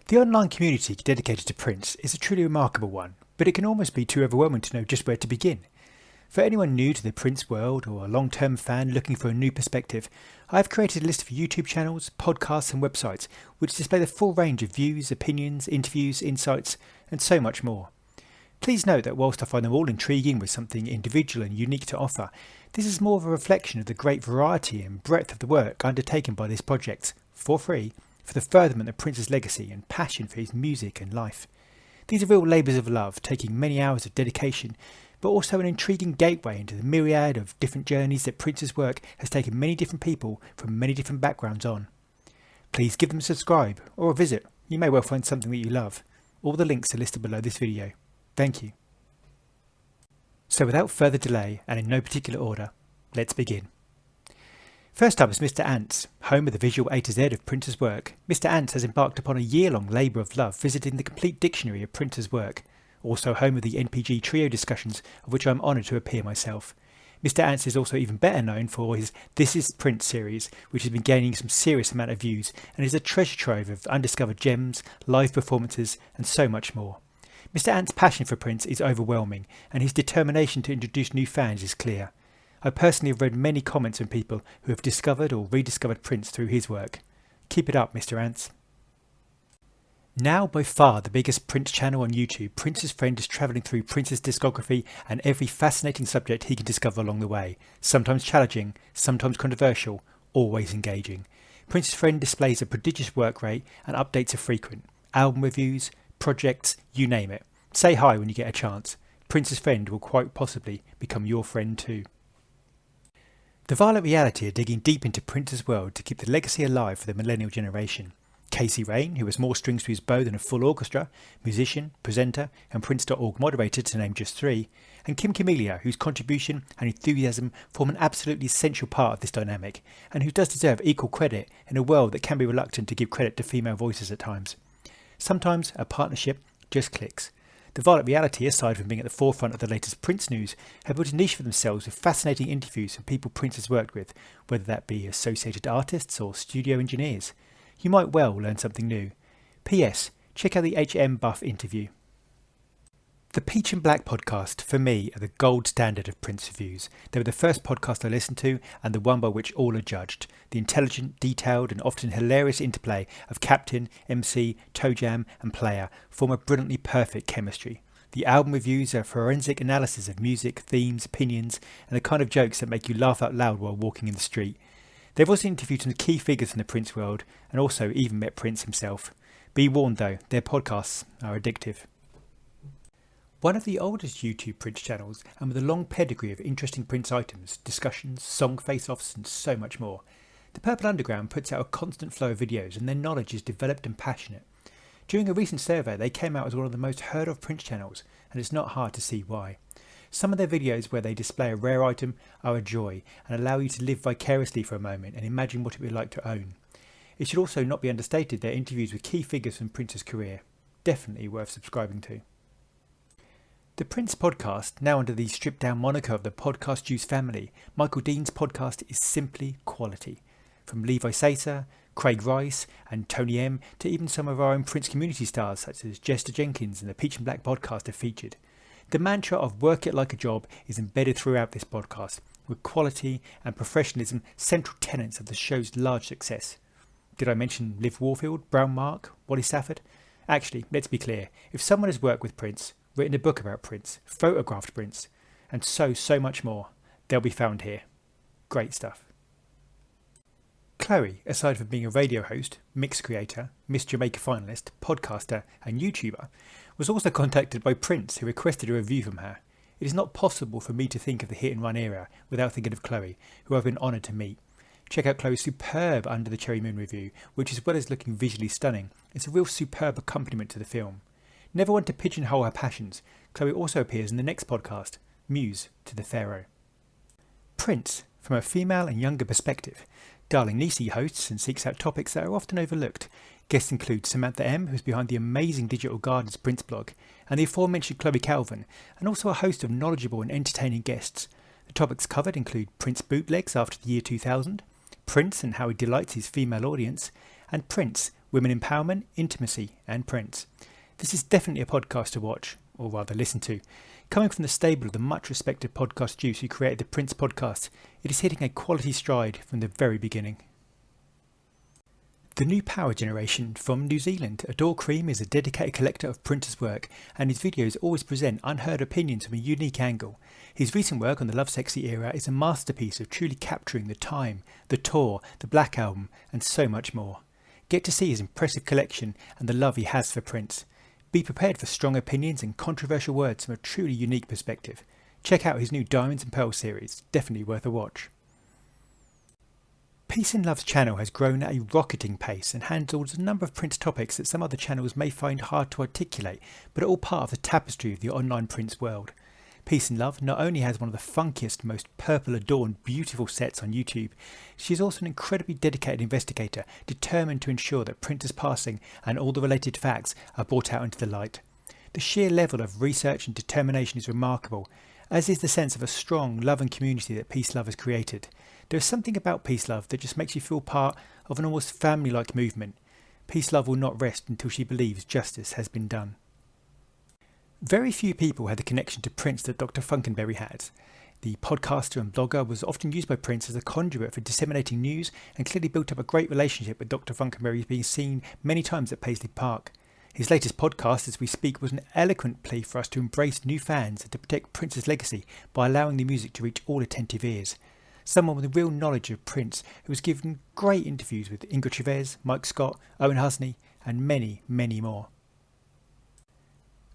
The online community dedicated to Prince is a truly remarkable one, but it can almost be too overwhelming to know just where to begin. For anyone new to the Prince world or a long-term fan looking for a new perspective, I have created a list of YouTube channels, podcasts and websites which display the full range of views, opinions, interviews, insights and so much more. Please note that whilst I find them all intriguing with something individual and unique to offer, this is more of a reflection of the great variety and breadth of the work undertaken by this project, for free, for the furtherment of Prince's legacy and passion for his music and life. These are real labours of love, taking many hours of dedication, but also an intriguing gateway into the myriad of different journeys that Prince's work has taken many different people from many different backgrounds on. Please give them a subscribe or a visit, you may well find something that you love. All the links are listed below this video. Thank you. So without further delay and in no particular order, let's begin. First up is Mr. Ants, home of the visual A to Z of Prince's work. Mr. Ants has embarked upon a year-long labour of love visiting the complete dictionary of Prince's work, also home of the NPG Trio discussions of which I am honoured to appear myself. Mr. Ants is also even better known for his This Is Prince series, which has been gaining some serious amount of views and is a treasure trove of undiscovered gems, live performances and so much more. Mr. Ants' passion for Prince is overwhelming and his determination to introduce new fans is clear. I personally have read many comments from people who have discovered or rediscovered Prince through his work. Keep it up, Mr. Ants. Now by far the biggest Prince channel on YouTube, Prince's Friend is travelling through Prince's discography and every fascinating subject he can discover along the way. Sometimes challenging, sometimes controversial, always engaging. Prince's Friend displays a prodigious work rate and updates are frequent. Album reviews, projects, you name it. Say hi when you get a chance. Prince's Friend will quite possibly become your friend too. The Violet Reality are digging deep into Prince's world to keep the legacy alive for the millennial generation. Casey Rain, who has more strings to his bow than a full orchestra, musician, presenter and PrinceDorg moderator to name just three, and Kim Camellia, whose contribution and enthusiasm form an absolutely essential part of this dynamic, and who does deserve equal credit in a world that can be reluctant to give credit to female voices at times. Sometimes a partnership just clicks. The Violet Reality, aside from being at the forefront of the latest Prince news, have built a niche for themselves with fascinating interviews from people Prince has worked with, whether that be associated artists or studio engineers. You might well learn something new. P.S. Check out the HM Buff interview. The Peach and Black podcast, for me, are the gold standard of Prince reviews. They were the first podcast I listened to and the one by which all are judged. The intelligent, detailed and often hilarious interplay of Captain, MC, Toe Jam and Player form a brilliantly perfect chemistry. The album reviews are a forensic analysis of music, themes, opinions and the kind of jokes that make you laugh out loud while walking in the street. They've also interviewed some key figures in the Prince world and also even met Prince himself. Be warned though, their podcasts are addictive. One of the oldest YouTube Prince channels and with a long pedigree of interesting Prince items, discussions, song face-offs and so much more. The Purple Underground puts out a constant flow of videos and their knowledge is developed and passionate. During a recent survey they came out as one of the most heard of Prince channels and it's not hard to see why. Some of their videos where they display a rare item are a joy and allow you to live vicariously for a moment and imagine what it would be like to own. It should also not be understated their interviews with key figures from Prince's career. Definitely worth subscribing to. The Prince podcast, now under the stripped down moniker of the Podcast Juice family, Michael Dean's podcast is simply quality. From Levi Sater, Craig Rice and Tony M to even some of our own Prince community stars such as Jester Jenkins and the Peach and Black podcast are featured. The mantra of work it like a job is embedded throughout this podcast, with quality and professionalism central tenets of the show's large success. Did I mention Liv Warfield, Brown Mark, Wally Stafford? Actually, let's be clear, if someone has worked with Prince, written a book about Prince, photographed Prince, and so much more, they'll be found here. Great stuff. Chloe, aside from being a radio host, mix creator, Miss Jamaica finalist, podcaster and YouTuber, was also contacted by Prince who requested a review from her. It is not possible for me to think of the hit and run era without thinking of Chloe, who I've been honoured to meet. Check out Chloe's superb Under the Cherry Moon review, which as well as looking visually stunning, is a real superb accompaniment to the film. Never one to pigeonhole her passions, Chloe also appears in the next podcast, Muse to the Pharaoh. Prince, from a female and younger perspective. Darling Nisi hosts and seeks out topics that are often overlooked. Guests include Samantha M, who's behind the amazing Digital Gardens Prince blog, and the aforementioned Chloe Calvin, and also a host of knowledgeable and entertaining guests. The topics covered include Prince bootlegs after the year 2000, Prince and how he delights his female audience, and Prince, women empowerment, intimacy and Prince. This is definitely a podcast to watch, or rather listen to. Coming from the stable of the much respected podcast Juice who created the Prince podcast, it is hitting a quality stride from the very beginning. The new power generation from New Zealand, AdoreCream is a dedicated collector of Prince's work, and his videos always present unheard opinions from a unique angle. His recent work on the Lovesexy era is a masterpiece of truly capturing the time, the tour, the Black Album and so much more. Get to see his impressive collection and the love he has for Prince. Be prepared for strong opinions and controversial words from a truly unique perspective. Check out his new Diamonds and Pearls series, definitely worth a watch. Peace and Love's channel has grown at a rocketing pace and handles a number of Prince topics that some other channels may find hard to articulate, but are all part of the tapestry of the online Prince world. Peace and Love not only has one of the funkiest, most purple adorned, beautiful sets on YouTube, she is also an incredibly dedicated investigator, determined to ensure that Prince's passing and all the related facts are brought out into the light. The sheer level of research and determination is remarkable, as is the sense of a strong love and community that Peace Love has created. There is something about Peace Love that just makes you feel part of an almost family-like movement. Peace Love will not rest until she believes justice has been done. Very few people had the connection to Prince that Dr. Funkenberry had. The podcaster and blogger was often used by Prince as a conduit for disseminating news and clearly built up a great relationship with Dr. Funkenberry, being seen many times at Paisley Park. His latest podcast, As We Speak, was an eloquent plea for us to embrace new fans and to protect Prince's legacy by allowing the music to reach all attentive ears. Someone with a real knowledge of Prince, who was given great interviews with Ingrid Chavez, Mike Scott, Owen Husney and many, many more.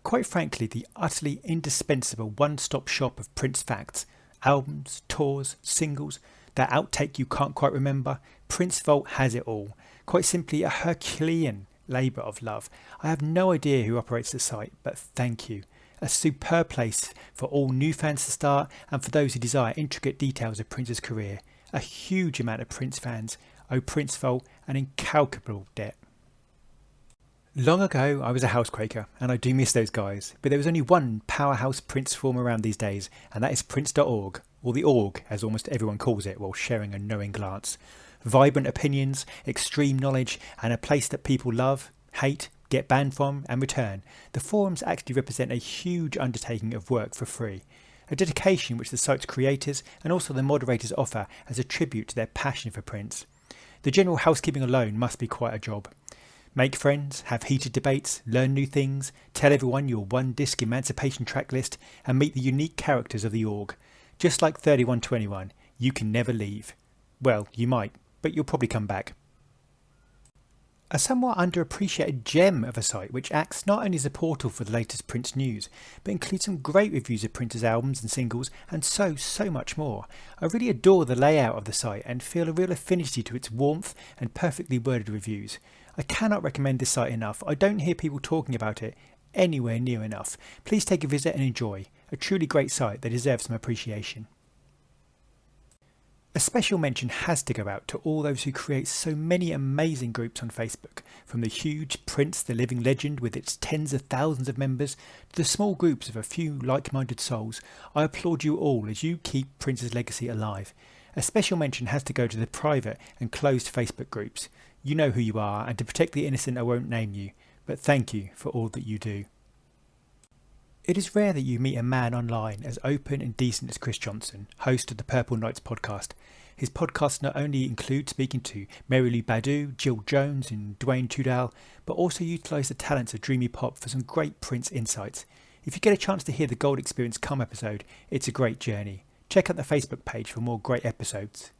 Quite frankly, the utterly indispensable one-stop shop of Prince facts, albums, tours, singles, that outtake you can't quite remember, PrinceVolt has it all. Quite simply a Herculean labour of love. I have no idea who operates the site, but thank you. A superb place for all new fans to start and for those who desire intricate details of Prince's career. A huge amount of Prince fans owe PrinceVolt an incalculable debt. Long ago I was a housequaker and I do miss those guys, but there was only one powerhouse Prince forum around these days, and that is Prince.org, or the org as almost everyone calls it while sharing a knowing glance. Vibrant opinions, extreme knowledge and a place that people love, hate, get banned from and return. The forums actually represent a huge undertaking of work for free, a dedication which the site's creators and also the moderators offer as a tribute to their passion for Prince. The general housekeeping alone must be quite a job. Make friends, have heated debates, learn new things, tell everyone your one-disc Emancipation track list and meet the unique characters of the org. Just like 3121, you can never leave. Well, you might, but you'll probably come back. A somewhat underappreciated gem of a site which acts not only as a portal for the latest Prince news, but includes some great reviews of Prince's albums and singles and so much more. I really adore the layout of the site and feel a real affinity to its warmth and perfectly worded reviews. I cannot recommend this site enough. I don't hear people talking about it anywhere near enough. Please take a visit and enjoy. A truly great site that deserves some appreciation. A special mention has to go out to all those who create so many amazing groups on Facebook, from the huge Prince the Living Legend with its tens of thousands of members to the small groups of a few like-minded souls. I applaud you all as you keep Prince's legacy alive. A special mention has to go to the private and closed Facebook groups. You know who you are, and to protect the innocent I won't name you, but thank you for all that you do. It is rare that you meet a man online as open and decent as Chris Johnson, host of the Purple Nights podcast. His podcast not only includes speaking to Mary Lou Badu, Jill Jones and Dwayne Tudal, but also utilise the talents of Dreamy Pop for some great Prince insights. If you get a chance to hear the Gold Experience Come episode, it's a great journey. Check out the Facebook page for more great episodes.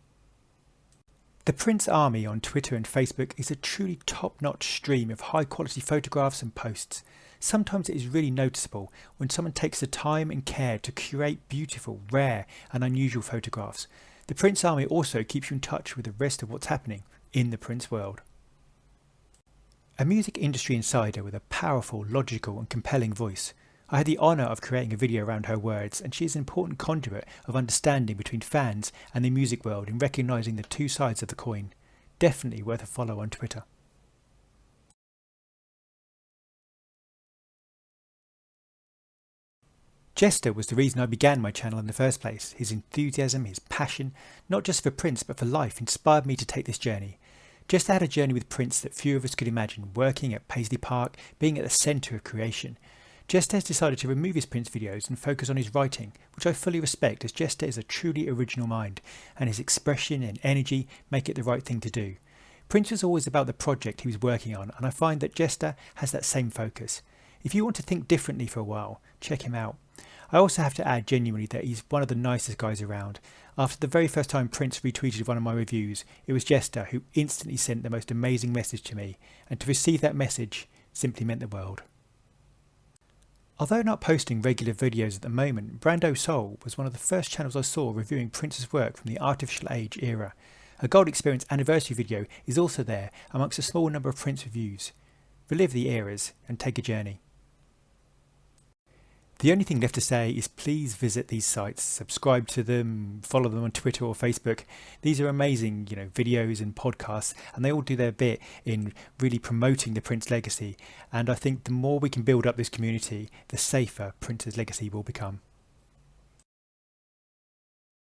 The Prince Army on Twitter and Facebook is a truly top-notch stream of high-quality photographs and posts. Sometimes it is really noticeable when someone takes the time and care to curate beautiful, rare and unusual photographs. The Prince Army also keeps you in touch with the rest of what's happening in the Prince world. A music industry insider with a powerful, logical and compelling voice. I had the honour of creating a video around her words, and she is an important conduit of understanding between fans and the music world in recognising the two sides of the coin. Definitely worth a follow on Twitter. Jester was the reason I began my channel in the first place. His enthusiasm, his passion, not just for Prince but for life, inspired me to take this journey. Jester had a journey with Prince that few of us could imagine, working at Paisley Park, being at the centre of creation. Jester has decided to remove his Prince videos and focus on his writing, which I fully respect, as Jester is a truly original mind, and his expression and energy make it the right thing to do. Prince was always about the project he was working on, and I find that Jester has that same focus. If you want to think differently for a while, check him out. I also have to add genuinely that he's one of the nicest guys around. After the very first time Prince retweeted one of my reviews, it was Jester who instantly sent the most amazing message to me, and to receive that message simply meant the world. Although not posting regular videos at the moment, Brandosoul was one of the first channels I saw reviewing Prince's work from the Artificial Age era. A Gold Experience anniversary video is also there amongst a small number of Prince reviews. Relive the eras and take a journey. The only thing left to say is please visit these sites, subscribe to them, follow them on Twitter or Facebook. These are amazing, videos and podcasts, and they all do their bit in really promoting the Prince legacy. And I think the more we can build up this community, the safer Prince's legacy will become.